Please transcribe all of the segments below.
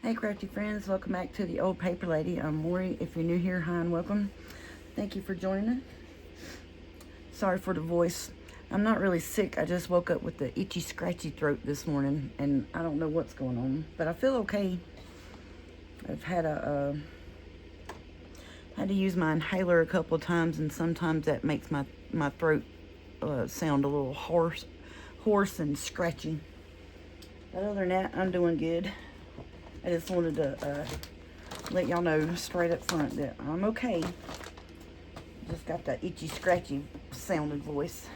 Hey crafty friends, welcome back to the Old Paper Lady. I'm Maury. If you're new here, hi and welcome. Thank you for joining us. Sorry for the voice. I'm not really sick. I just woke up with the itchy, scratchy throat this morning, and I don't know what's going on, but I feel okay. I've had had to use my inhaler a couple of times, and sometimes that makes my throat sound a little hoarse and scratchy. But other than that, I'm doing good. I just wanted to let y'all know straight up front that I'm okay. Just got that itchy, scratchy sounding voice.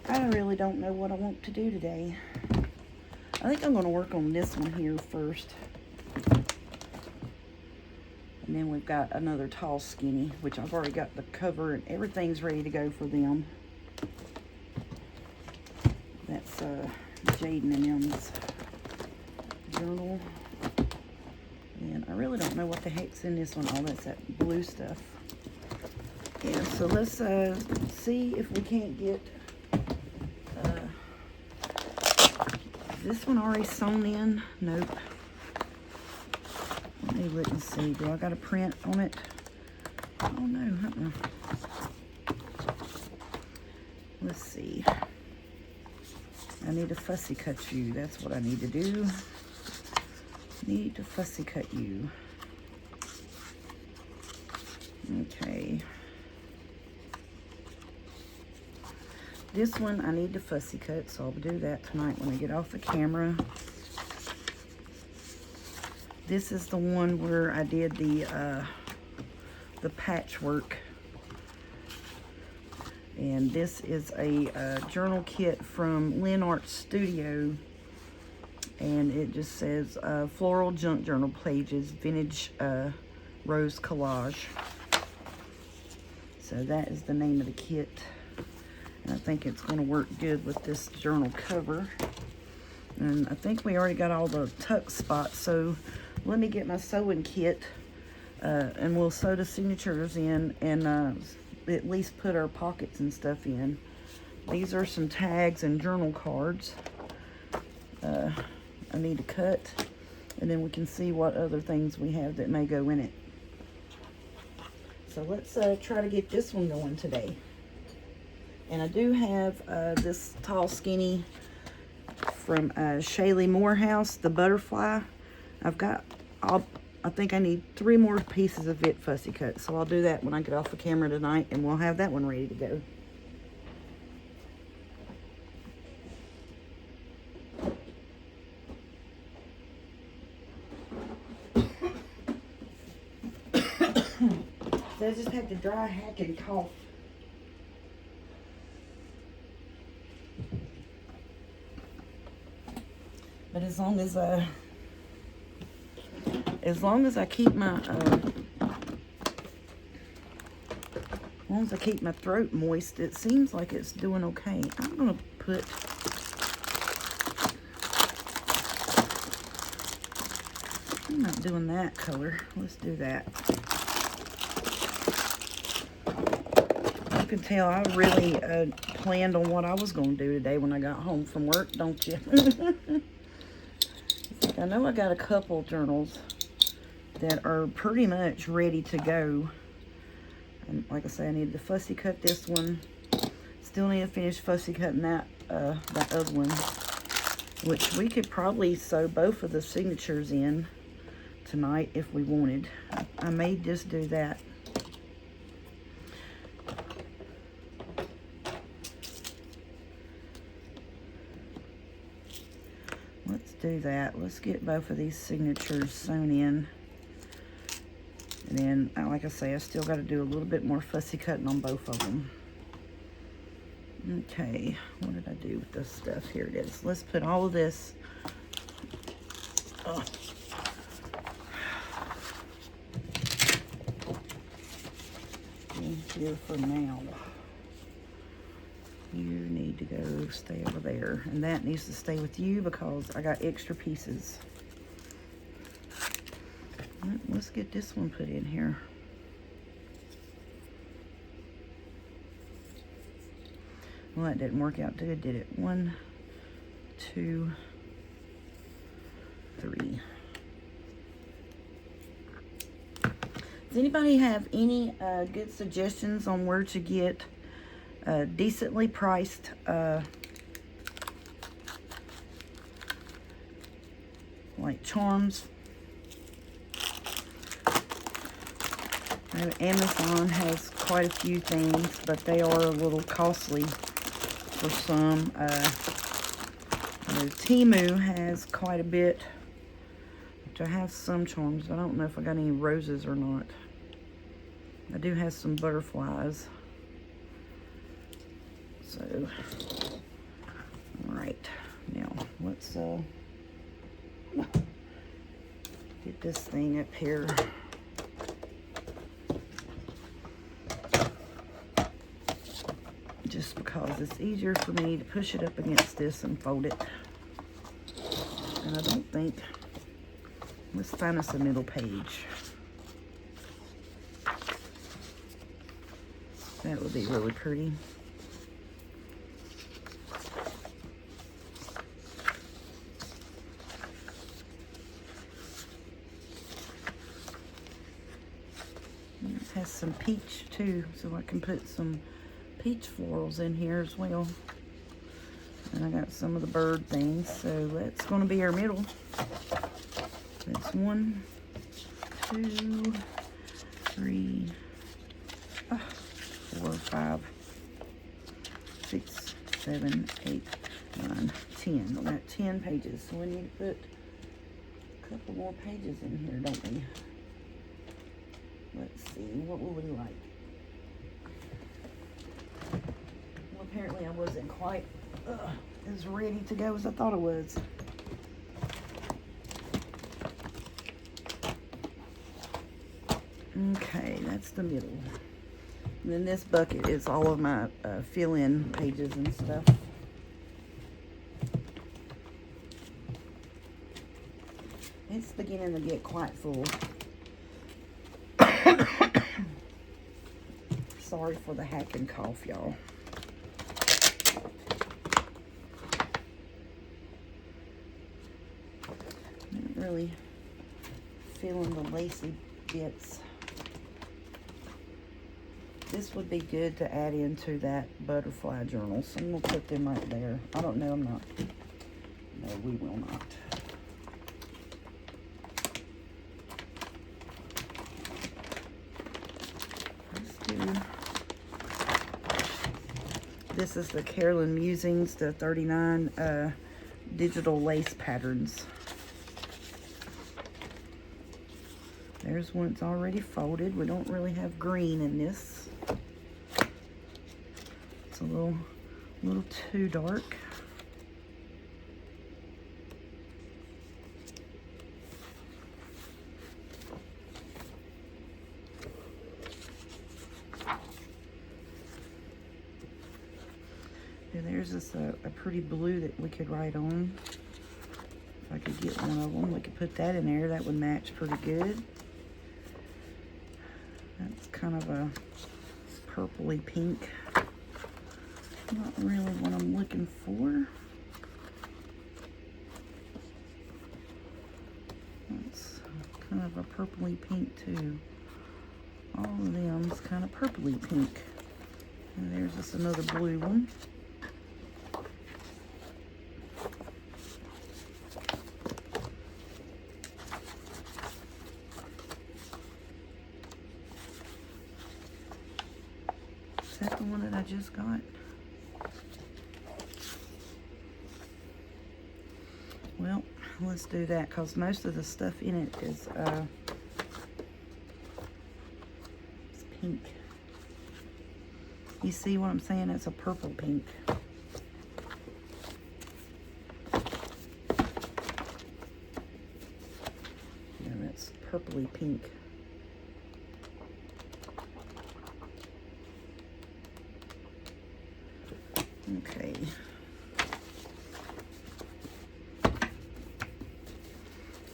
I really don't know what I want to do today. I think I'm going to work on this one here first. And then we've got another tall skinny, which I've already got the cover and everything's ready to go for them. That's Jaden and them's journal. And I really don't know what the heck's in this one. Oh, that's that blue stuff. Yeah, so let's see if we can't get is this one already sewn in? Nope. Let me look and see. Do I got a print on it? Oh no. Let's see. I need to fussy cut you. That's what I need to do. Need to fussy cut you. Okay. This one I need to fussy cut, so I'll do that tonight when I get off the camera. This is the one where I did the patchwork. And this is a journal kit from Lynn Art Studio. And it just says Floral Junk Journal Pages, Vintage Rose Collage. So that is the name of the kit. And I think it's going to work good with this journal cover. And I think we already got all the tuck spots. So let me get my sewing kit. And we'll sew the signatures in and at least put our pockets and stuff in. These are some tags and journal cards. I need to cut, and then we can see what other things we have that may go in it. So let's try to get this one going today. And I do have this tall skinny from Shaylee Morehouse, the butterfly. I think I need 3 more pieces of it fussy cut, so I'll do that when I get off the camera tonight, and we'll have that one ready to go. So I just have to dry hack and cough. But as long as I keep my throat moist, it seems like it's doing okay. I'm gonna put I'm not doing that color. Let's do that. You can tell I really planned on what I was going to do today when I got home from work, don't you? I know I got a couple journals that are pretty much ready to go. And like I say, I need to fussy cut this one. Still need to finish fussy cutting that other one, which we could probably sew both of the signatures in tonight if we wanted. I may just do that. Let's do that. Let's get both of these signatures sewn in. And then, like I say, I still got to do a little bit more fussy cutting on both of them. Okay, what did I do with this stuff? Here it is. Let's put all of this in here for now. You need to go stay over there. And that needs to stay with you because I got extra pieces. Let's get this one put in here. Well, that didn't work out good, did it? 1, 2, 3. Does anybody have any good suggestions on where to get decently priced like charms? I know Amazon has quite a few things, but they are a little costly for some. Temu has quite a bit, which I have some charms. I don't know if I got any roses or not. I do have some butterflies. So, alright. Now, let's get this thing up here. Just because it's easier for me to push it up against this and fold it. And I don't think, let's find us a middle page. That would be really pretty. And it has some peach too, so I can put some peach florals in here as well. And I got some of the bird things, so that's going to be our middle. That's 1, 2, 3, 4, 5, 6, 7, 8, 9, 10. We got 10 pages, so we need to put a couple more pages in here, don't we? Let's see, what would we like? Well, apparently I wasn't quite as ready to go as I thought I was. Okay, that's the middle. And then this bucket is all of my fill-in pages and stuff. It's beginning to get quite full. Sorry for the hacking cough, y'all. Not really feeling the lacy bits. This would be good to add into that butterfly journal, so I'm going to put them right there. I don't know, I'm not. No, we will not. Let's do, this is the Carolyn Musings, the 39 digital lace patterns. There's one that's already folded. We don't really have green in this. It's a little too dark. And there's this a pretty blue that we could write on. If I could get one of them, we could put that in there. That would match pretty good. That's kind of a purpley pink. Not really what I'm looking for. That's kind of a purpley pink too. All of them's kind of purpley pink. And there's just another blue one. Is that the one that I just got? Well, let's do that because most of the stuff in it is it's pink. You see what I'm saying? It's a purple pink. Yeah, that's purpley pink. Okay.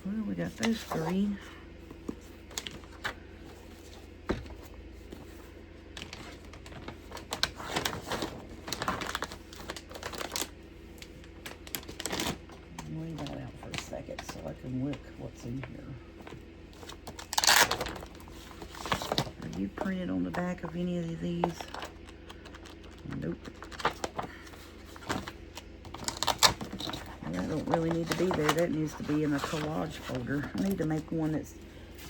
Well, we got those three. Leave that out for a second so I can look what's in here. Are you printed on the back of any of these? Nope. That don't really need to be there. That needs to be in a collage folder. I need to make one that's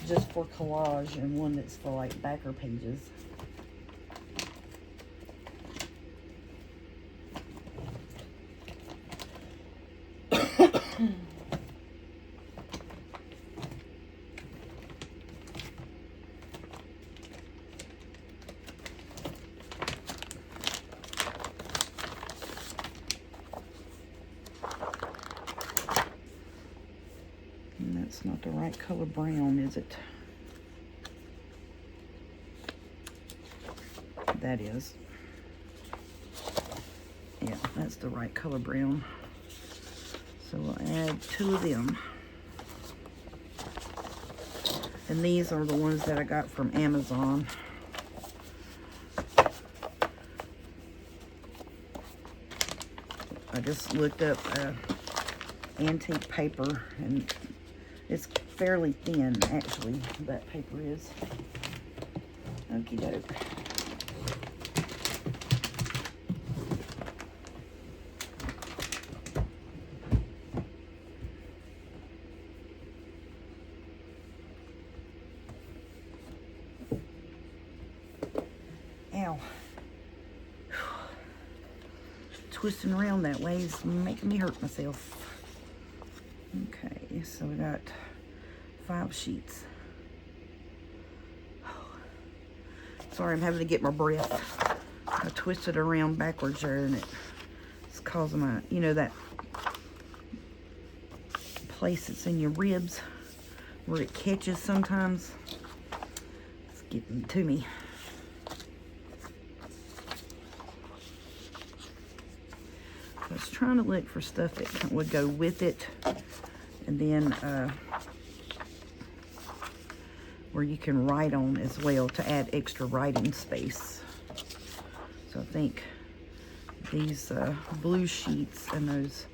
just for collage and one that's for like backer pages. That's not the right color brown, is it? That is. Yeah, that's the right color brown. So we'll add 2 of them. And these are the ones that I got from Amazon. I just looked up antique paper, and it's fairly thin, actually, that paper is. Okie doke. Ow. Twisting around that way is making me hurt myself. Okay, so we got 5 sheets. Sorry, I'm having to get my breath. I twisted around backwards there, and it's causing my, you know, that place that's in your ribs where it catches sometimes. It's getting to me. I was trying to look for stuff that would go with it, and then where you can write on as well to add extra writing space. So I think these blue sheets and those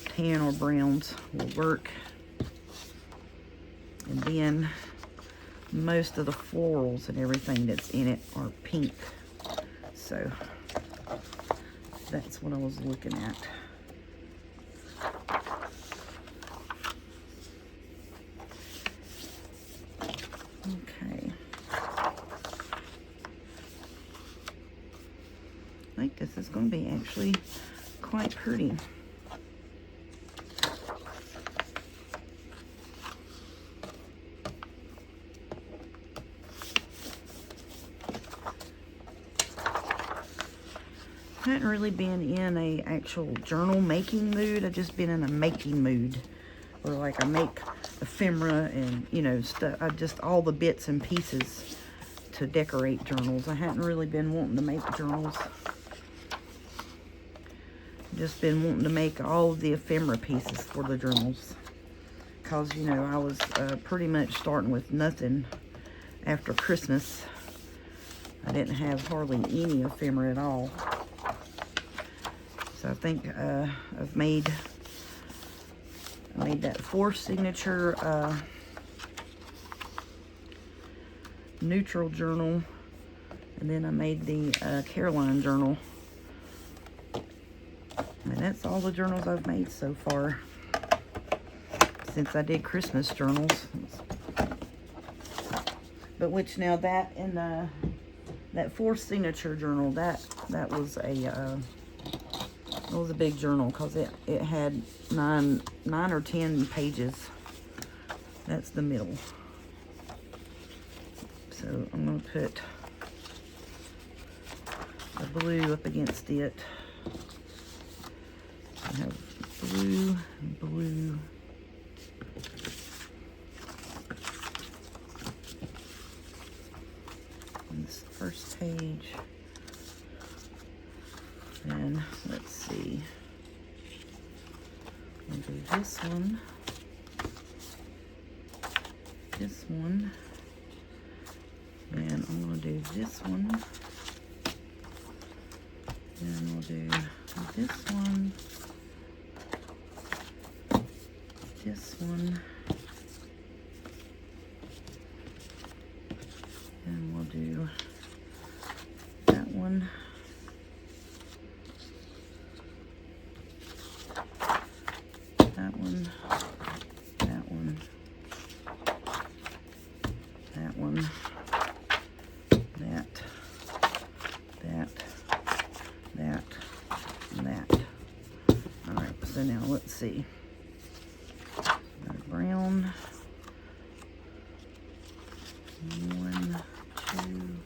tan or browns will work. And then most of the florals and everything that's in it are pink. So that's what I was looking at. Okay. I think this is going to be actually quite pretty. I hadn't really been in a actual journal making mood. I've just been in a making mood, where like I make ephemera and, you know, stuff. I just all the bits and pieces to decorate journals. I hadn't really been wanting to make journals. Just been wanting to make all of the ephemera pieces for the journals, because, you know, I was pretty much starting with nothing after Christmas. I didn't have hardly any ephemera at all. So I think I've made that 4 signature neutral journal, and then I made the Caroline journal. And that's all the journals I've made so far since I did Christmas journals. But which now that and that 4 signature journal, that was a it was a big journal, because it had 9 or 10 pages. That's the middle. So I'm going to put the blue up against it. I have blue and blue. On this first page. And let's see. I'll do this one. This one. And I'm going to do this one. And we'll do this one. This one. And we'll do let's see. Brown. 1, 2,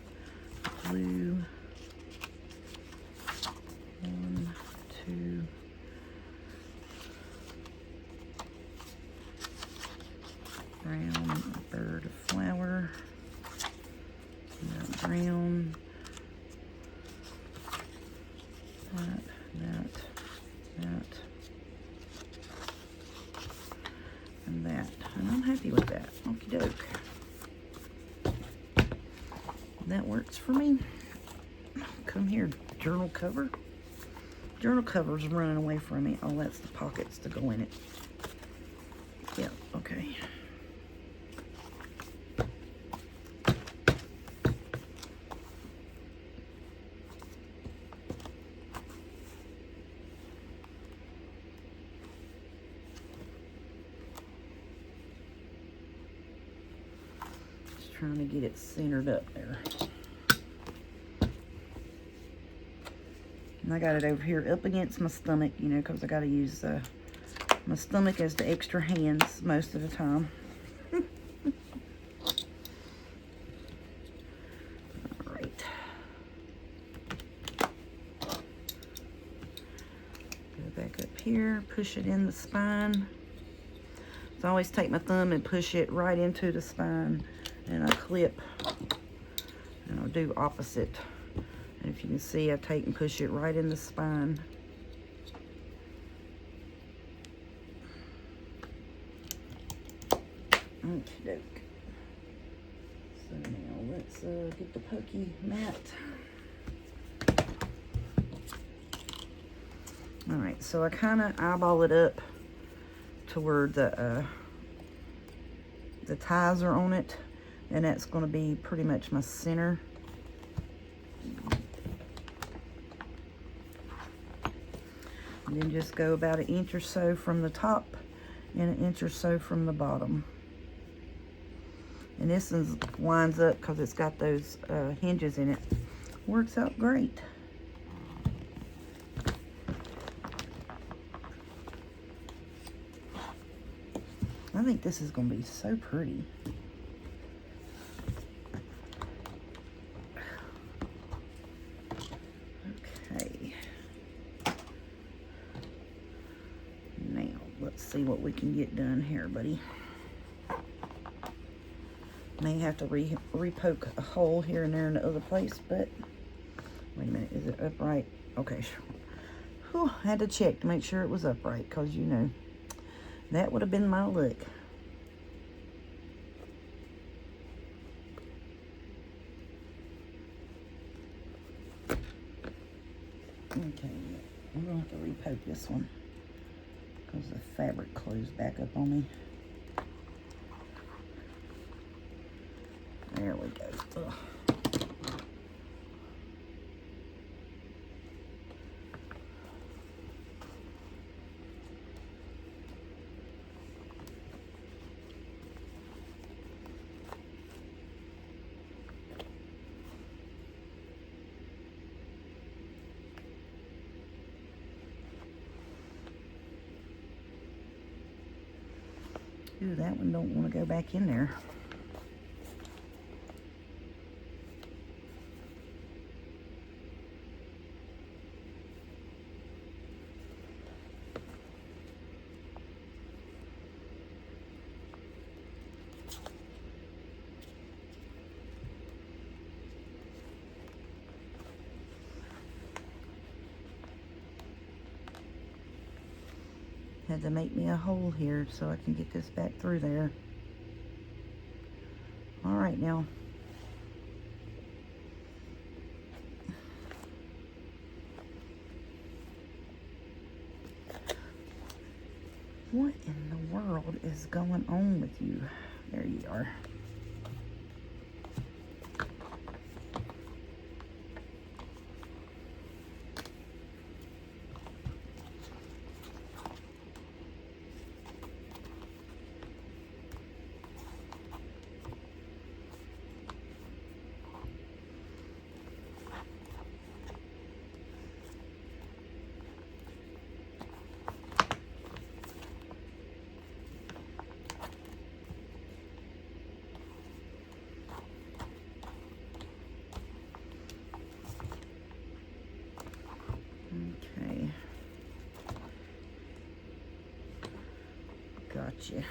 blue. 1, 2. Brown, bird of flower. Brown. That, and that. And I'm happy with that. Okie doke. That works for me. Come here, journal cover. Journal cover's running away from me. Oh, that's the pockets to go in it. Yeah, okay. Trying to get it centered up there. And I got it over here up against my stomach, you know, because I got to use my stomach as the extra hands most of the time. All right. Go back up here, push it in the spine. So I always take my thumb and push it right into the spine. And I clip, and I'll do opposite. And if you can see, I take and push it right in the spine. Okie doke. So now let's get the pokey mat. All right, so I kind of eyeball it up to where the ties are on it. And that's going to be pretty much my center. And then just go about 1 inch or so from the top and 1 inch or so from the bottom. And this one lines up because it's got those hinges in it. Works out great. I think this is going to be so pretty. See what we can get done here, buddy. May have to re-poke a hole here and there in the other place, but wait a minute, is it upright? Okay, whew, had to check to make sure it was upright, because you know that would have been my luck. Okay, I'm gonna have to re-poke this one because the fabric closed back up on me. There we go. Ugh. Ooh, that one don't want to go back in there. Had to make me a hole here so I can get this back through there. All right now. What in the world is going on with you? There you are. you.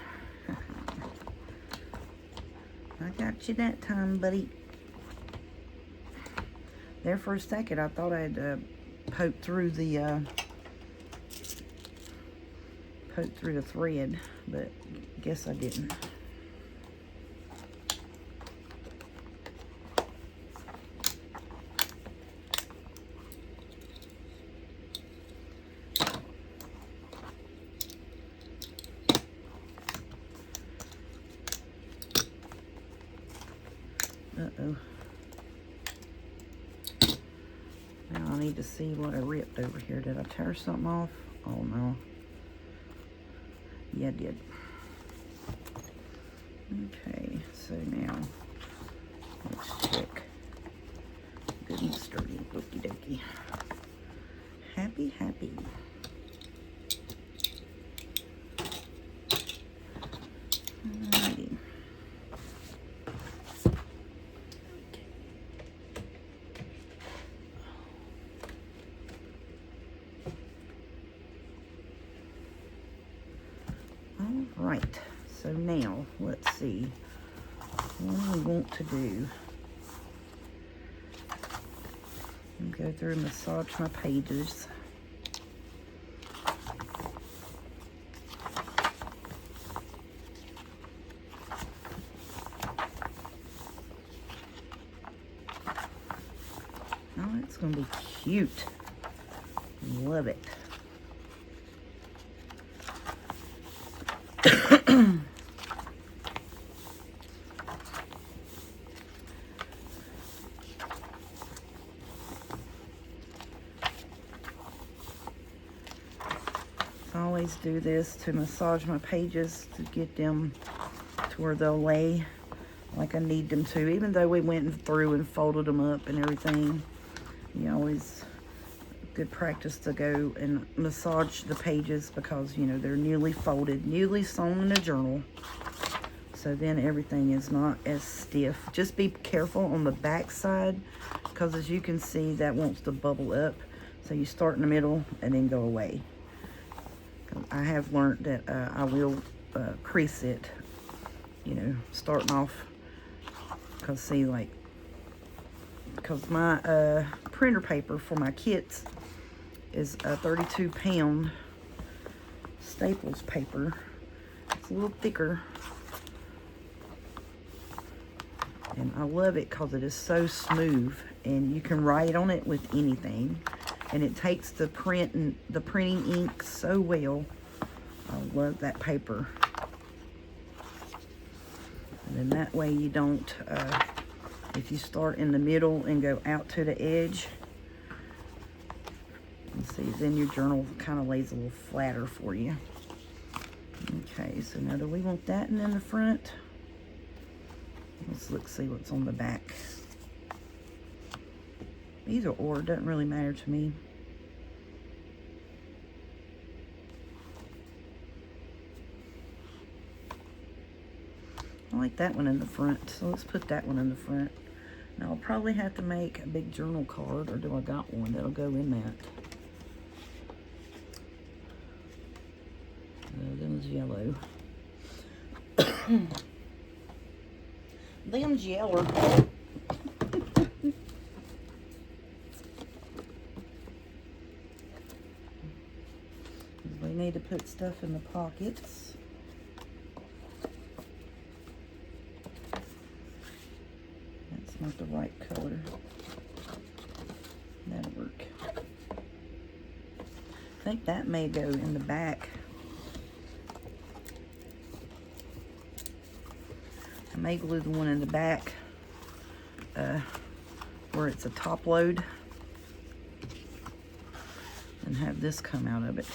I got you that time, buddy. There for a second, I thought I'd poked through the thread, but guess I didn't. Uh-oh. Now I need to see what I ripped over here. Did I tear something off? Oh no. Yeah, I did. Okay, so now let's check. Good and sturdy. Okie dokie. Happy, happy. Alrighty. Alright, so now let's see what we want to do. And go through and massage my pages. Oh, it's going to be cute. Love it. I always do this to massage my pages to get them to where they'll lay like I need them to. Even though we went through and folded them up and everything, you always good practice to go and massage the pages because, you know, they're newly folded, newly sewn in a journal. So then everything is not as stiff. Just be careful on the back side because as you can see, that wants to bubble up. So you start in the middle and then go away. I have learned that I will crease it, you know, starting off. Because see, like, because my printer paper for my kits is a 32-pound Staples paper. It's a little thicker. And I love it because it is so smooth. And you can write on it with anything. And it takes the print and the printing ink so well. I love that paper. And then that way you don't, if you start in the middle and go out to the edge, and see, then your journal kind of lays a little flatter for you. Okay, so now do we want that and in the front? Let's look, see what's on the back. Either or, doesn't really matter to me. I like that one in the front, so let's put that one in the front. Now I'll probably have to make a big journal card, or do I got one that'll go in that? Them's yellow. Them's yellow. We need to put stuff in the pockets. That's not the right color. That'll work. I think that may go in the back. I may glue the one in the back where it's a top load and have this come out of it.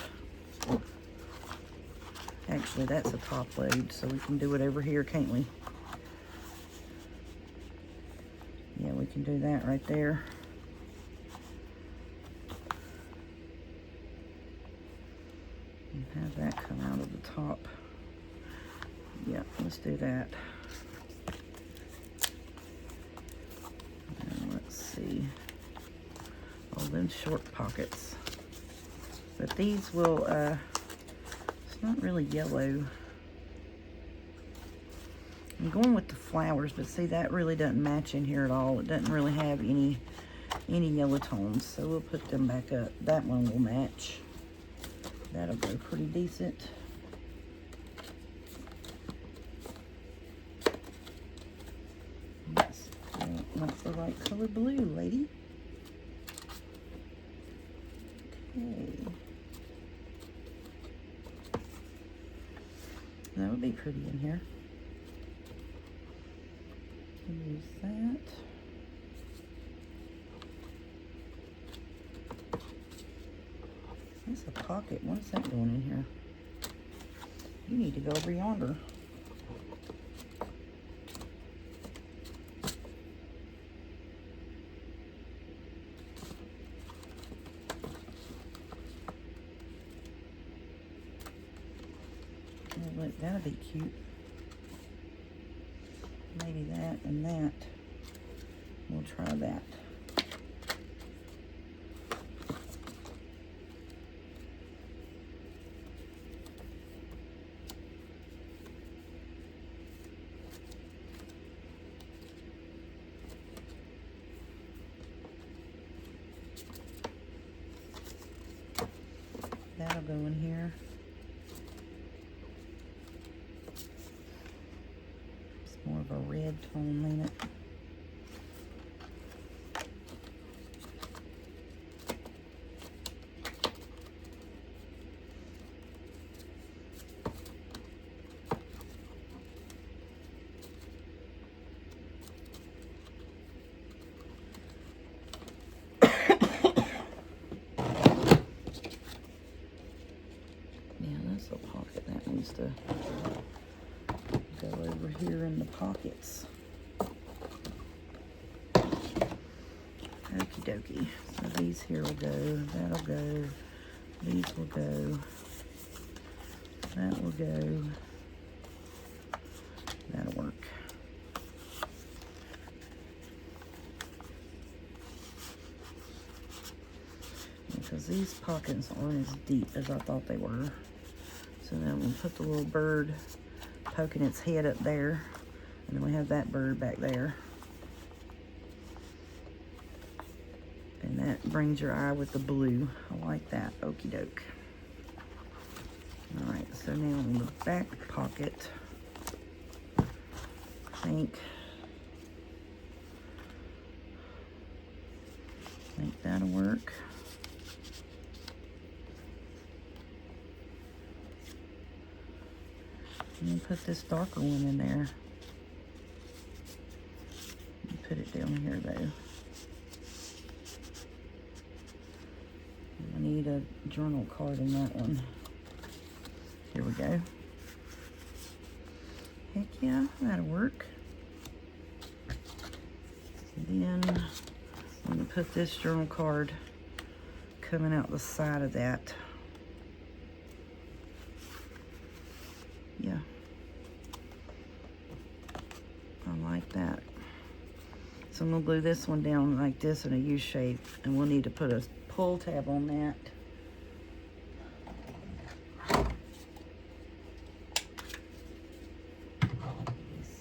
Actually, that's a top load, so we can do it over here, can't we? Yeah, we can do that right there. And have that come out of the top. Yeah, let's do that. And let's see. Oh, them short pockets. But these will, it's not really yellow. I'm going with the flowers, but see, that really doesn't match in here at all. It doesn't really have any yellow tones, so we'll put them back up. That one will match. That'll go pretty decent. Yes, want the right color blue, lady. Okay. That would be pretty in here. Use that. That's a pocket. What's that doing in here? You need to go over yonder. Oh, look, that'll be cute. Maybe that and that. We'll try that. That'll go in here. It's more of a red tone in it. A pocket that needs to go over here in the pockets. Okie dokie. So these here will go, that'll go, these will go, that will go, that'll work. Because these pockets aren't as deep as I thought they were. So then we'll put the little bird poking its head up there. And then we have that bird back there. And that brings your eye with the blue. I like that. Okie doke. Alright, so now on the back pocket, I think that'll work. And then put this darker one in there. And put it down here though. I need a journal card in that one. Here we go. Heck yeah, that'll work. And then I'm gonna put this journal card coming out the side of that. Yeah. I like that. So I'm gonna glue this one down like this in a U shape, and we'll need to put a pull tab on that. Let's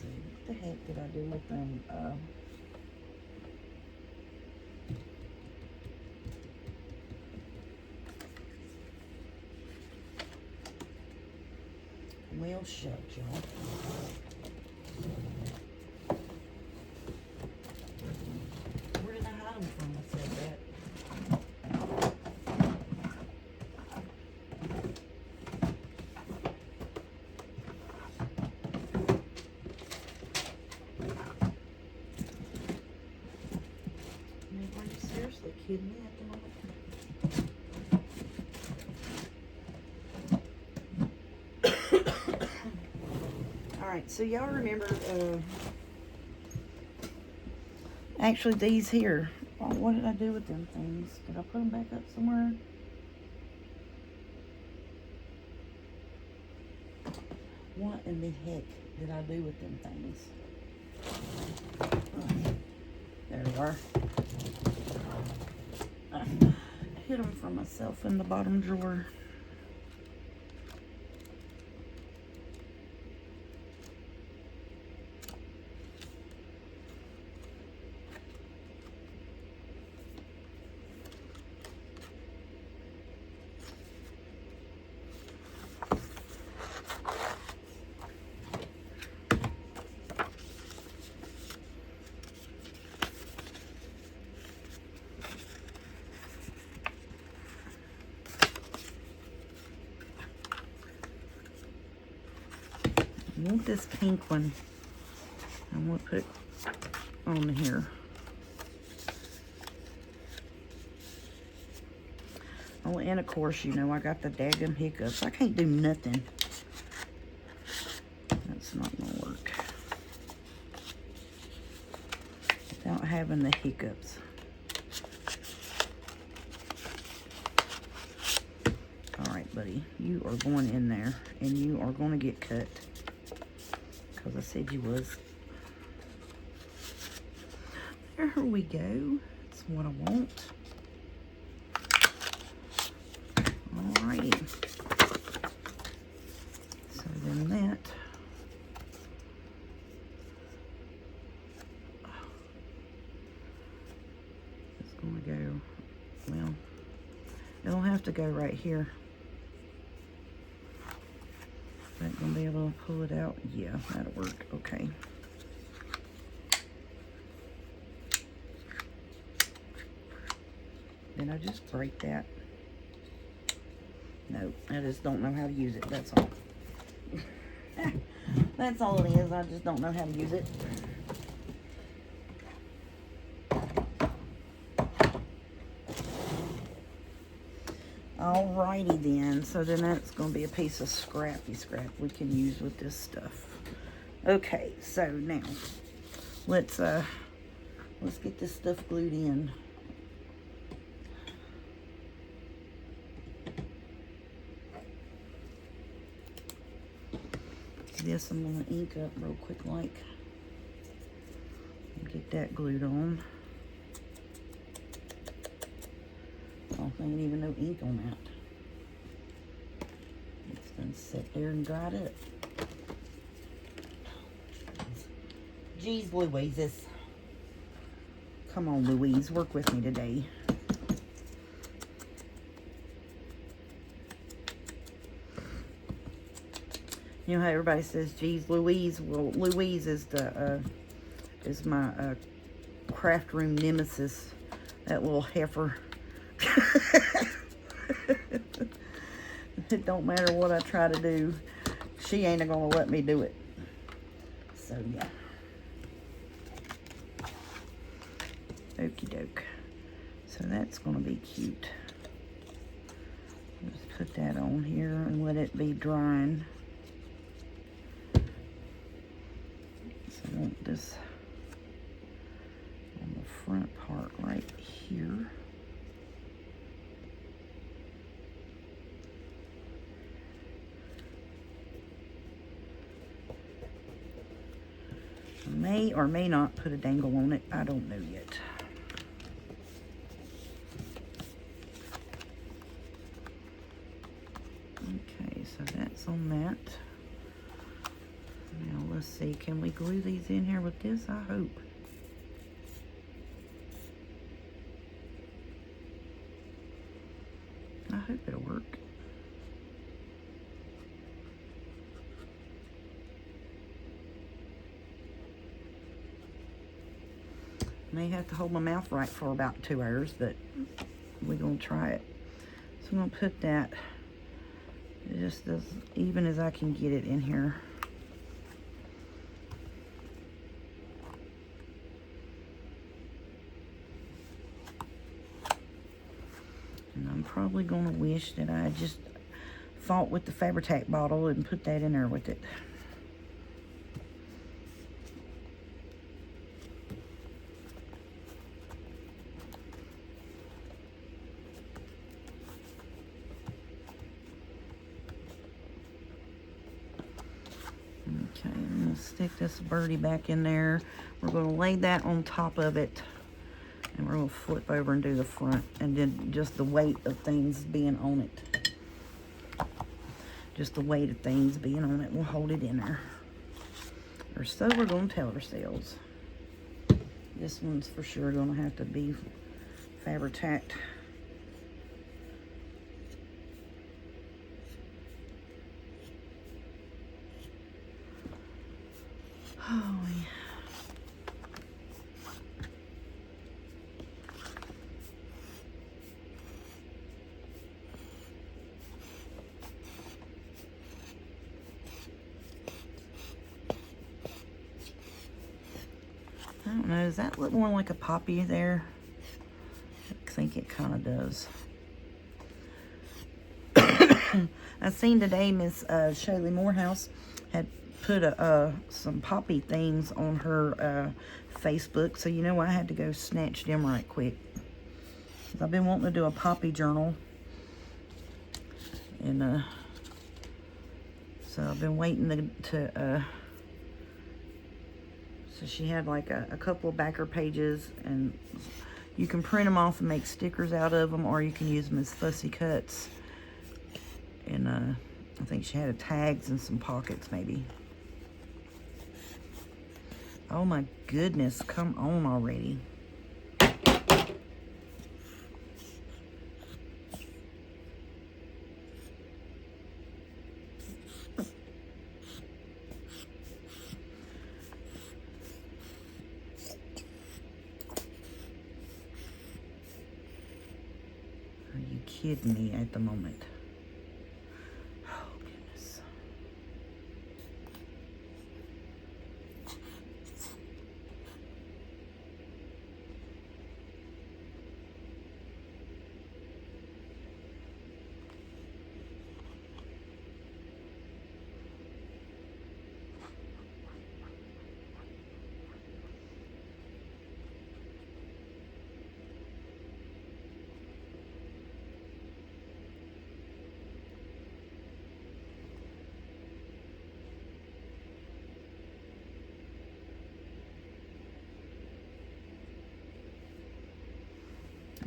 see, what the heck did I do with them? Well, shut, y'all. Where did I hide them from? I said that. I mean, are you seriously kidding me at the moment? Alright, so y'all remember, actually these here, oh, what did I do with them things? Did I put them back up somewhere? What in the heck did I do with them things? Oh, there they are. I hid them from myself in the bottom drawer. want this pink one. I'm going to put it on here. Oh, and of course, you know, I got the daggum hiccups. I can't do nothing. That's not going to work without having the hiccups. All right, buddy, you are going in there, and you are going to get cut, because I said you was. There we go. That's what I want. Alrighty. So then that is going to go, well, it'll have to go right here. Is that going to be able to pull it out? Yeah, that'll work. Okay. Did I just break that? No, I just don't know how to use it, that's all. That's all it is, I just don't know how to use it. Alrighty then, so then that's going to be a piece of scrappy scrap we can use with this stuff. Okay, so now, let's get this stuff glued in. This I'm going to ink up real quick like. Get that glued on. Oh, there ain't even no ink on that. It's going to sit there and dried up. Jeez Louises. Come on, Louise, work with me today. You know how everybody says, geez, Louise? Well, Louise is my craft room nemesis. That little heifer. It don't matter what I try to do. She ain't gonna let me do it. So, yeah. Okie doke. So that's gonna be cute. Just put that on here and let it be drying. I want this on the front part right here. I may or may not put a dangle on it. I don't know yet. Okay, so that's on that. Now let's see, can we glue these in here with this? I hope. I hope it'll work. May have to hold my mouth right for about 2 hours, but we're gonna try it. So I'm gonna put that just as even as I can get it in here. And I'm probably going to wish that I just fought with the Fabri-Tac bottle and put that in there with it. Okay, I'm going to stick this birdie back in there. We're going to lay that on top of it. And we're going to flip over and do the front. And then just the weight of things being on it. Just the weight of things being on it will hold it in there. Or so we're going to tell ourselves. This one's for sure going to have to be Fabri-Tac. Oh, yeah. don't know, does that look more like a poppy there? I think it kind of does. I seen today Miss Shaylee Morehouse had put some poppy things on her Facebook, so you know I had to go snatch them right quick. I've been wanting to do a poppy journal, and so I've been waiting to so she had like a couple of backer pages, and you can print them off and make stickers out of them, or you can use them as fussy cuts. And I think she had tags and some pockets maybe. Oh my goodness, come on already. Are you kidding me at the moment? Oh, goodness.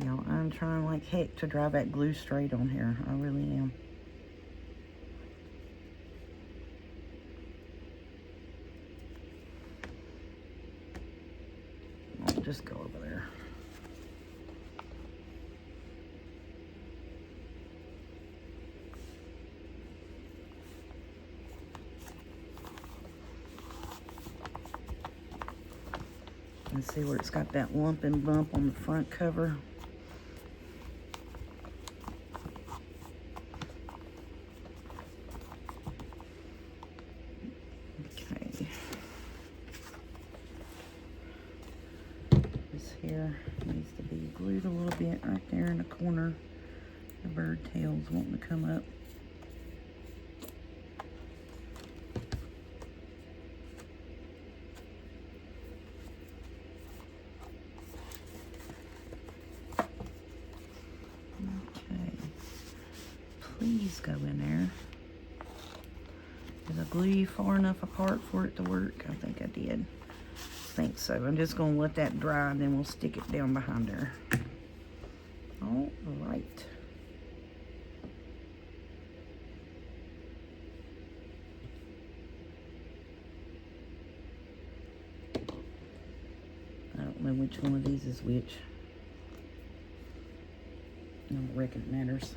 Y'all, I'm trying like heck to drive that glue straight on here. I really am. I'll just go over there. And see where it's got that lump and bump on the front cover. Here needs to be glued a little bit right there in the corner. The bird tail's wanting to come up. Okay, please go in there. Did I glue you far enough apart for it to work? I think I did. Think so. I'm just going to let that dry, and then we'll stick it down behind there. All right. I don't know which one of these is which. I don't reckon it matters.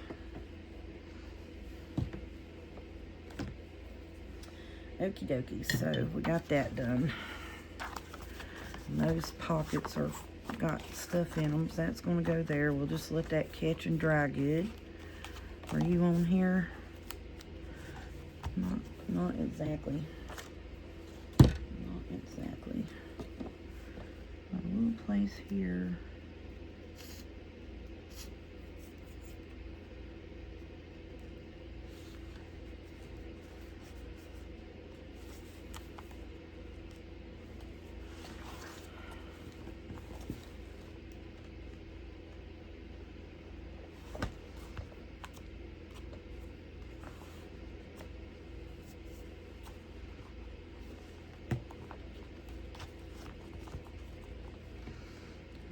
Okie dokie. So we got that done. And those pockets are got stuff in them, so that's going to go there. We'll just let that catch and dry good. Are you on here? Not exactly. Not exactly. A little place here.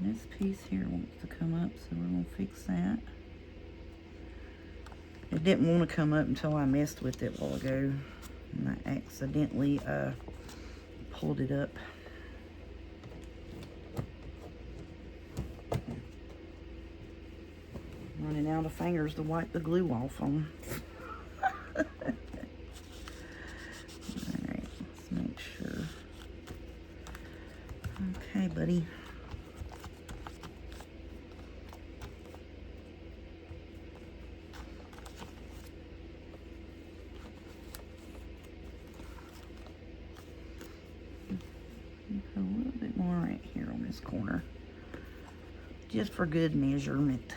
This piece here wants to come up, so we're going to fix that. It didn't want to come up until I messed with it a while ago, and I accidentally pulled it up. Running out of fingers to wipe the glue off on. Alright, let's make sure. Okay, buddy. A little bit more right here on this corner, just for good measurement.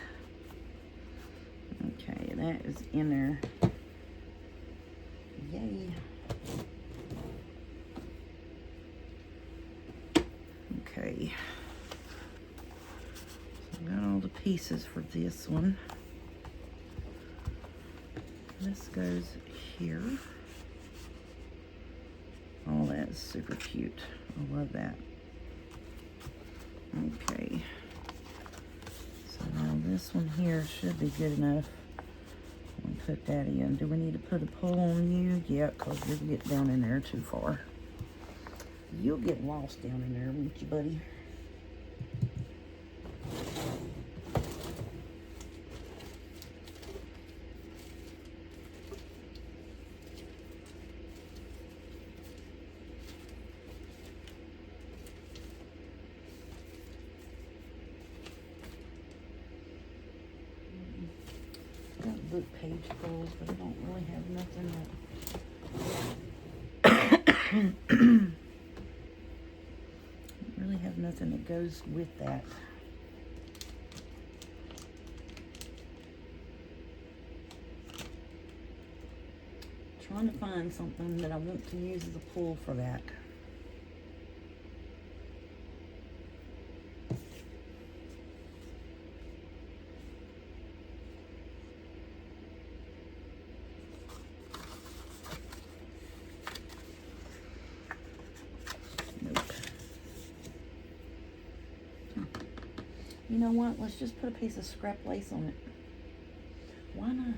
Okay, that is in there. Yay. Okay. So I got all the pieces for this one. This goes here. Oh, that's super cute. I love that. Okay. So now this one here should be good enough. I'll put that in. Do we need to put a pull on you? Yeah, because you'll get down in there too far. You'll get lost down in there, won't you, buddy? Got book page pulls, but I don't really have nothing that really have nothing that goes with that. Trying to find something that I want to use as a pull for that. You know what? Let's just put a piece of scrap lace on it. Why not?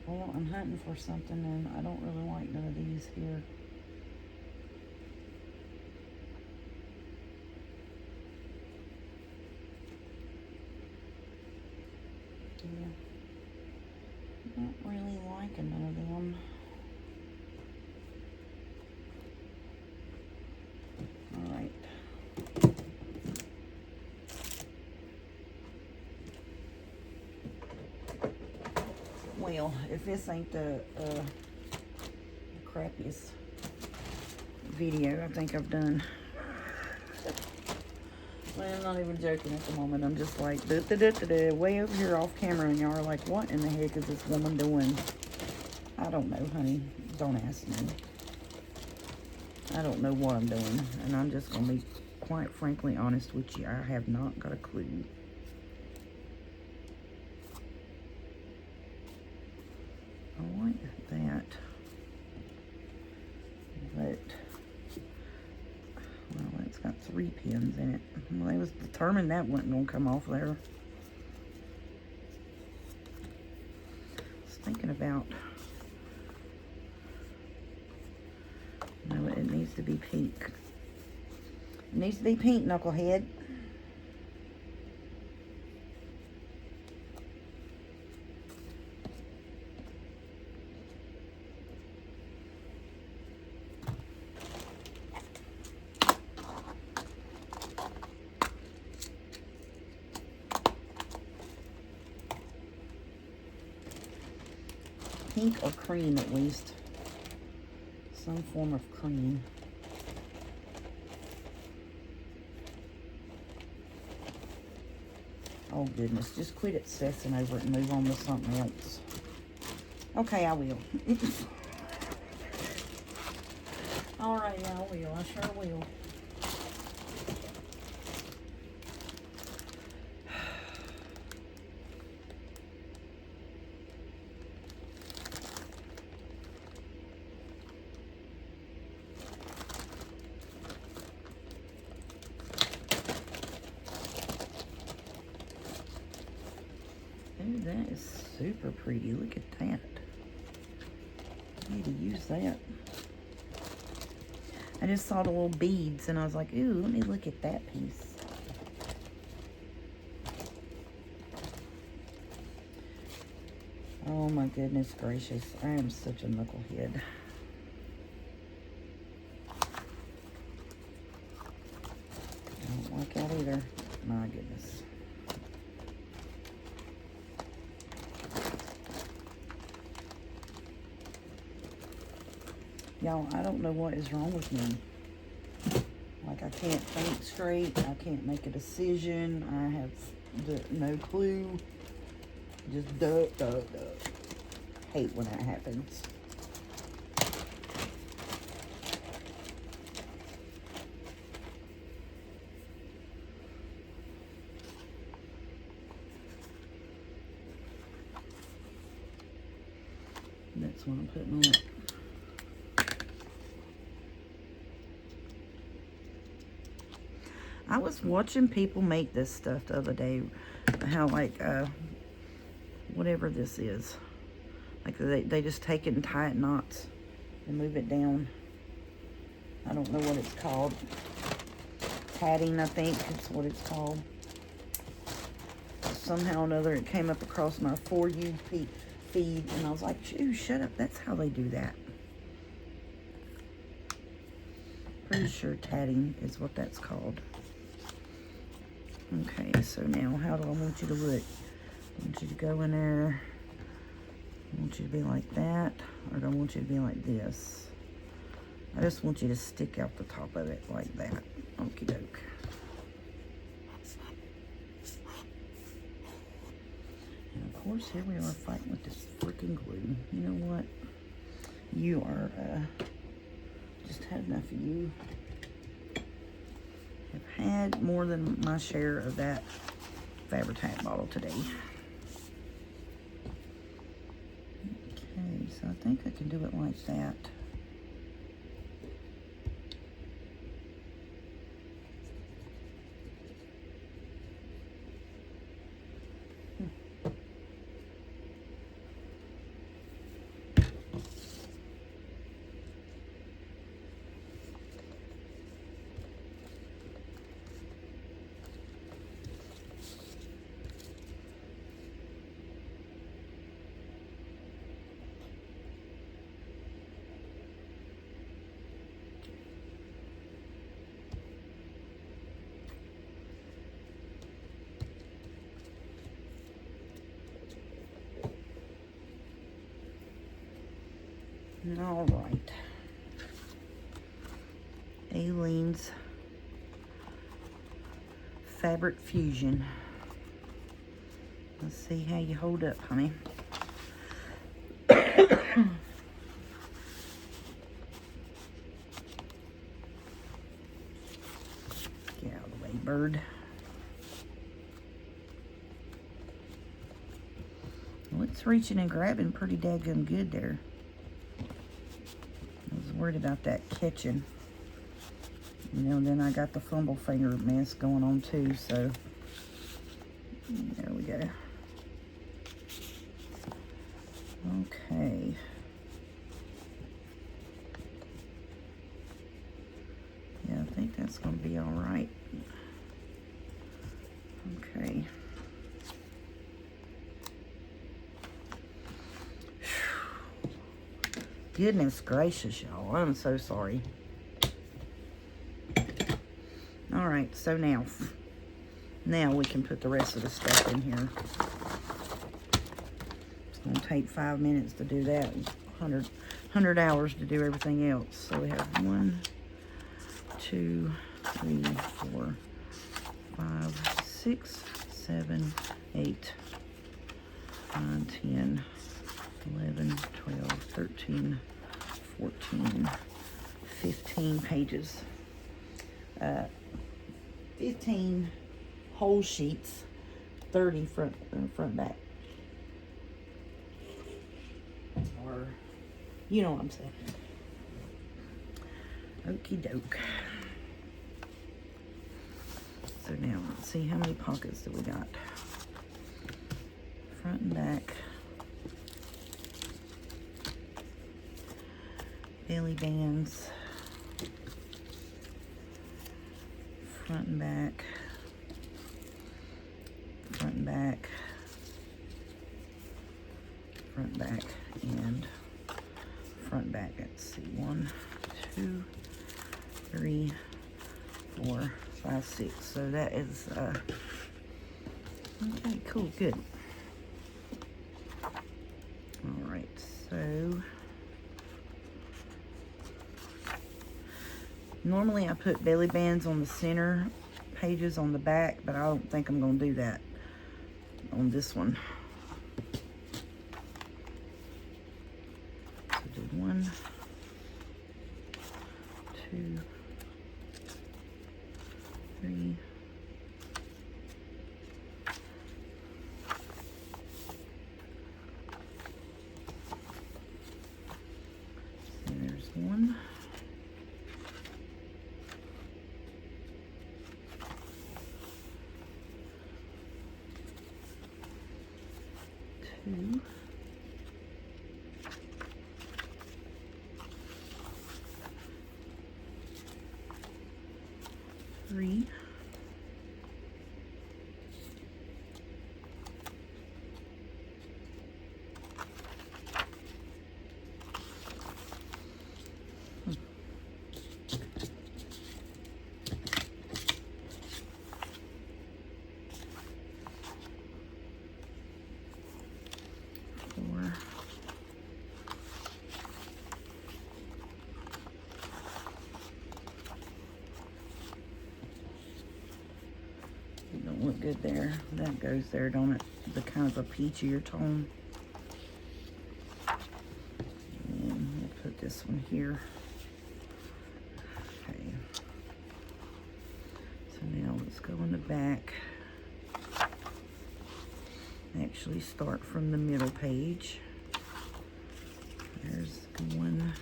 Well, I'm hunting for something, and I don't really like none of these here. Yeah. Not really liking none of them. All right. Well, if this ain't the crappiest video I think I've done. Well, I'm not even joking at the moment. I'm just like, way over here off camera, and y'all are like, what in the heck is this woman doing? I don't know, honey. Don't ask me. I don't know what I'm doing, and I'm just going to be quite frankly honest with you. I have not got a clue. I like that, but, well, it's got 3 pins in it. Well, I was determined that wasn't going to come off there. I was thinking about, no, it needs to be pink. It needs to be pink, knucklehead. Pink or cream, at least. Some form of cream. Oh goodness, just quit obsessing over it and move on to something else. Okay, I will. Alright, I will. I sure will. Ooh, that is super pretty. Look at that. I need to use that. I just saw the little beads and I was like, ooh, let me look at that piece. Oh my goodness gracious. I am such a knucklehead. I don't like that either. My goodness. Y'all, I don't know what is wrong with me. Like, I can't think straight. I can't make a decision. I have no clue. Just duck. Hate when that happens. That's what I'm putting on it. I was watching people make this stuff the other day. How, like, whatever this is. Like, they just take it and tie it in knots and move it down. I don't know what it's called. Tatting, I think is what it's called. Somehow or another, it came up across my For You feed, and I was like, shoo, shut up. That's how they do that. Pretty sure tatting is what that's called. Okay, so now how do I want you to look? I want you to go in there. I want you to be like that, or do I want you to be like this? I just want you to stick out the top of it like that. Okie doke. And of course, here we are fighting with this freaking glue. You know what? You are, just had enough of you. I've had more than my share of that Fabri-Tac bottle today. Okay, so I think I can do it like that. All right. Aleene's Fabric Fusion. Let's see how you hold up, honey. Get out of the way, bird. Well, it's reaching and grabbing pretty daggum good there. I was worried about that catching. You know, and then I got the fumble finger mess going on too, so there we go. Okay. Yeah, I think that's going to be all right. Okay. Goodness gracious, y'all. I'm so sorry. All right, so now we can put the rest of the stuff in here. It's going to take 5 minutes to do that. 100 hours to do everything else. So we have 1, 2, 3, 4, 5, 6, 7, 8, 9, 10, 11, 12, 13, 14, 15 pages. 15 whole sheets, 30 front back. Or, you know what I'm saying. Okie doke. So now, let's see how many pockets do we got. Front and back. Belly bands. front and back, front and back, front, back, and front, back. Let's see, 1, 2, 3, 4, 5, 6. So that is, okay, cool, good. All right, so normally I put belly bands on the center pages on the back, but I don't think I'm going to do that on this one. So do 1, 2, 3, 1, 2, 3, 4, 5. Don't look good there. That goes there, don't it? The kind of a peachier tone. And we'll put this one here. Okay. So now let's go in the back. Actually start from the middle page. There's 1.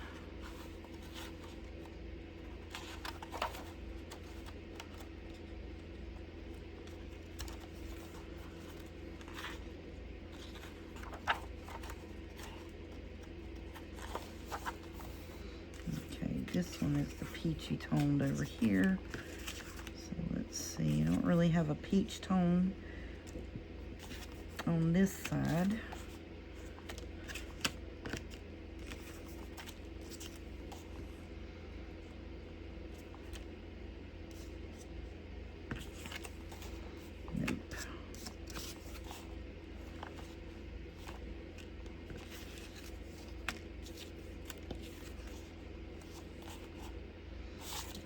Okay, this one is the peachy toned over here. So let's see, I don't really have a peach tone on this side. Nope.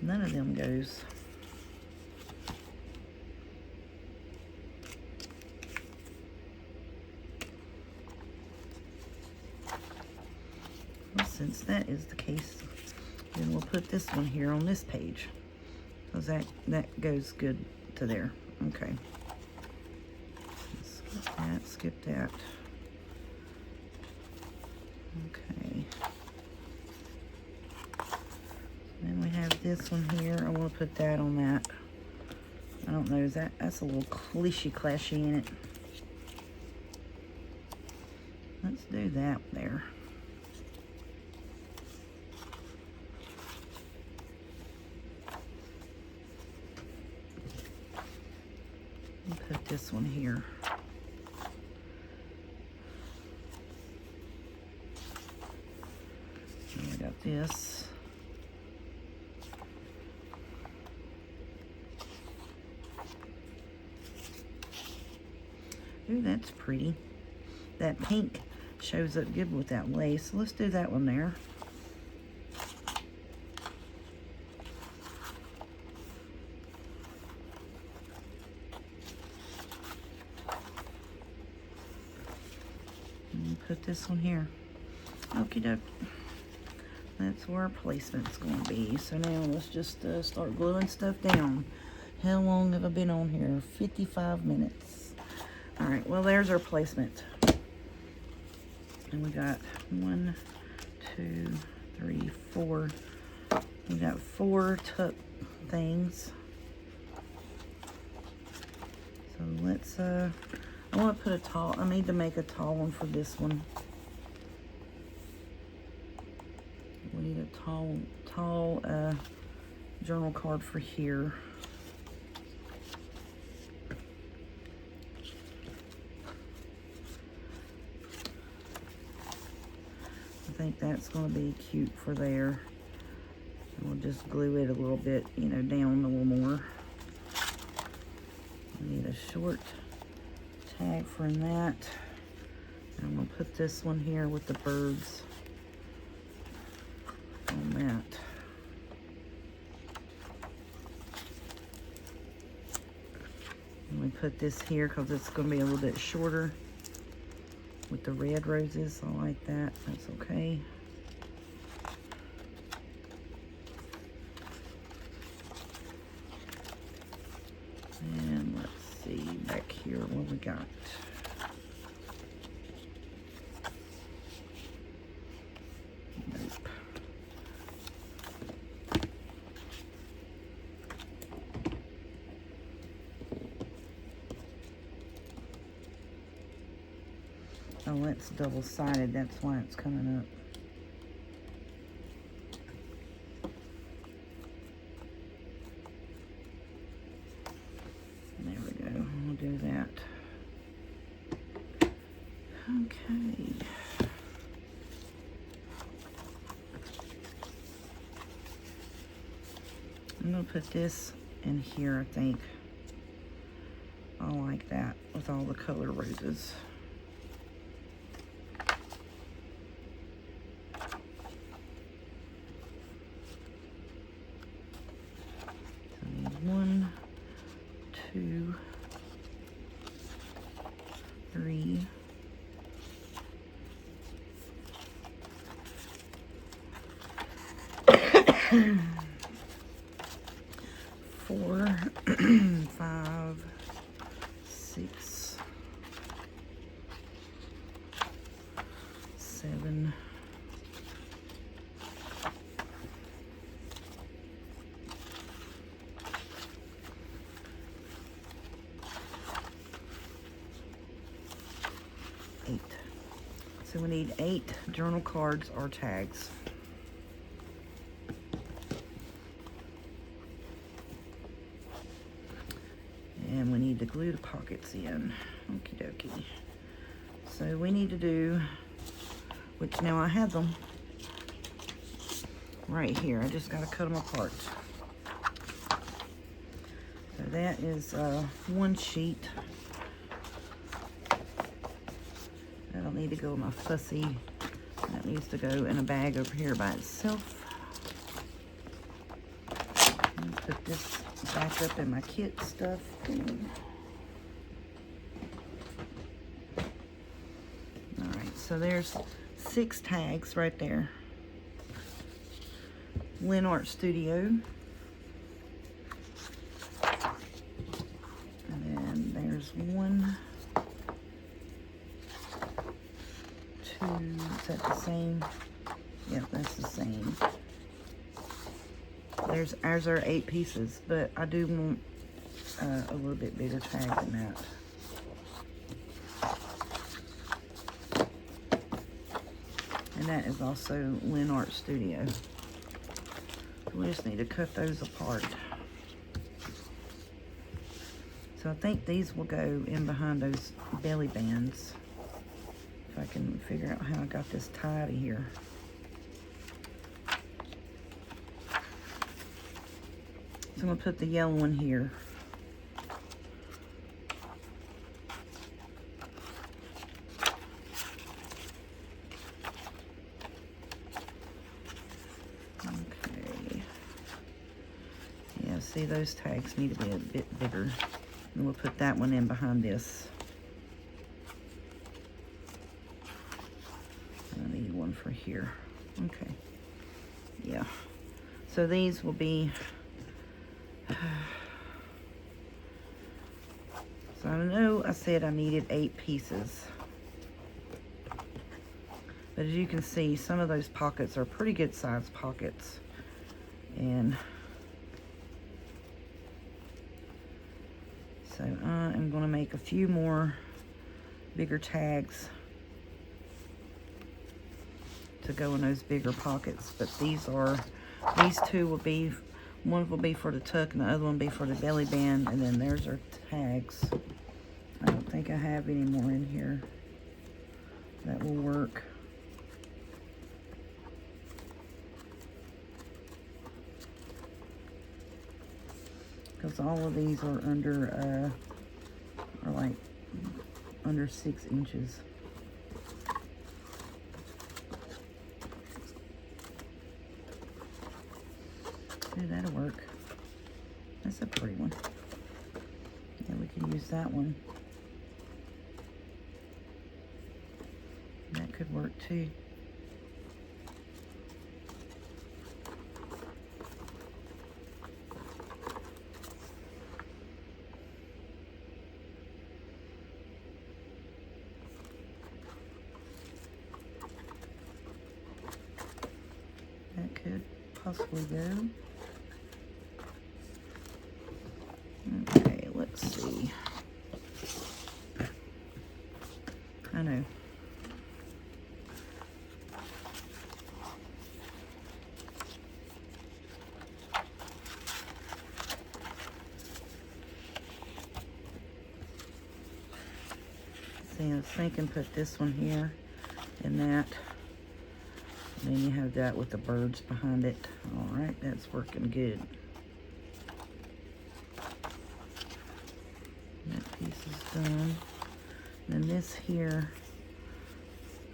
None of them goes. Since that is the case, then we'll put this one here on this page, because that goes good to there. Okay. Skip that. Okay. Then we have this one here. I want to put that on that. I don't know, that's a little clashy in it. Let's do that there. Put this one here. And I got this. Ooh, that's pretty. That pink shows up good with that lace. So let's do that one there. Put this one here. Okie doke. That's where our placement's going to be. So now let's just start gluing stuff down. How long have I been on here? 55 minutes. All right, well, there's our placement. And we got 1, 2, 3, 4. We got 4 tuck things. So let's, I want to put a tall, I need to make a tall one for this one. We need a tall journal card for here. that's going to be cute for there. And we'll just glue it a little bit, you know, down a little more. I need a short tag from that. I'm going to put this one here with the birds on that. And we put this here because it's going to be a little bit shorter with the red roses. I like that. That's okay. And let's see back here what we got. Nope. Oh, it's double-sided. That's why it's coming up. There we go. We'll do that. Okay. I'm going to put this in here, I think. I like that with all the color roses. So I need 1, 2, 3, 4, 5, 6, 7, 8. So we need 8 journal cards or tags. And we need to glue the pockets in. Okie dokie. So we need to do, which now I have them right here. I just got to cut them apart. So that is 1 sheet. That'll need to go in my fussy. That needs to go in a bag over here by itself. Put this back up in my kit stuff. Alright, so there's 6 tags right there. Lynn Art Studio. And then there's 1, 2, is that the same? Yep, that's the same. Ours are 8 pieces, but I do want a little bit bigger tag than that. And that is also Lynn Art Studio. So we just need to cut those apart. So I think these will go in behind those belly bands. If I can figure out how I got this tied here. So I'm going to put the yellow one here. Okay. Yeah, see, those tags need to be a bit bigger. And we'll put that one in behind this. I need one for here. Okay. Yeah. So these will be... So I know I said I needed 8 pieces. But as you can see, some of those pockets are pretty good sized pockets. And so I am going to make a few more bigger tags to go in those bigger pockets. But these 2 will be, one will be for the tuck and the other one will be for the belly band. And then there's our tags. I don't think I have any more in here that will work. because all of these are under, are like under 6 inches. Ooh, that'll work. That's a pretty one. Yeah, we can use that one. That could work too. That could possibly go. Okay, let's see. I know. See, I was thinking put this one here and that. And then you have that with the birds behind it. All right, that's working good. That piece is done. And this here,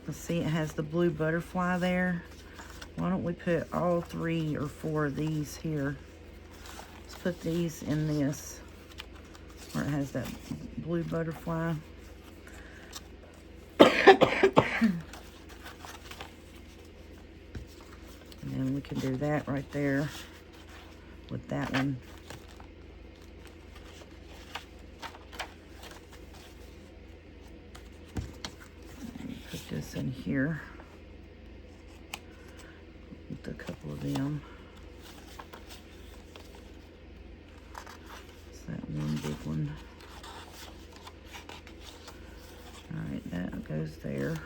let's see, it has the blue butterfly there. Why don't we put all 3 or 4 of these here? Let's put these in this, where it has that blue butterfly. And then we can do that right there with that one. Put this in here with a couple of them. It's that one big one. All right, that goes there.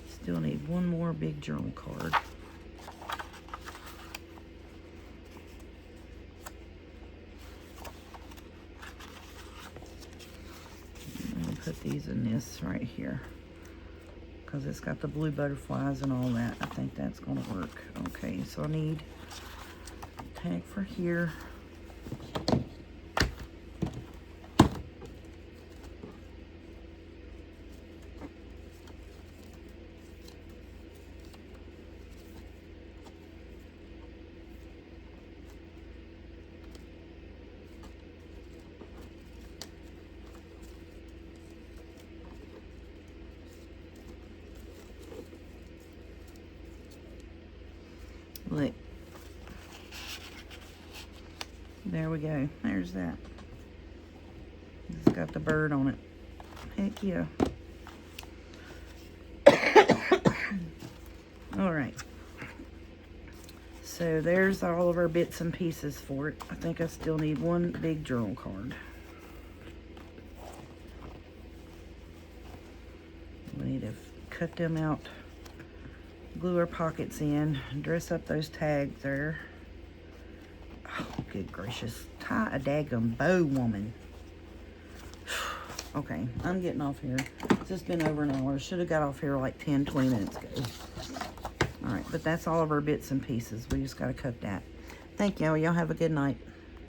Still need one more big journal card. I'm gonna put these in this right here because it's got the blue butterflies and all that. I think that's gonna work. Okay, so I need a tag for here. Look. There we go. There's that. It's got the bird on it. Heck yeah. All right. So there's all of our bits and pieces for it. I think I still need one big journal card. We need to cut them out, glue our pockets in, dress up those tags there. Oh, good gracious. Tie a daggum bow, woman. Okay, I'm getting off here. It's just been over an hour. Should have got off here like 10, 20 minutes ago. All right, but that's all of our bits and pieces. We just got to cut that. Thank y'all. Y'all have a good night.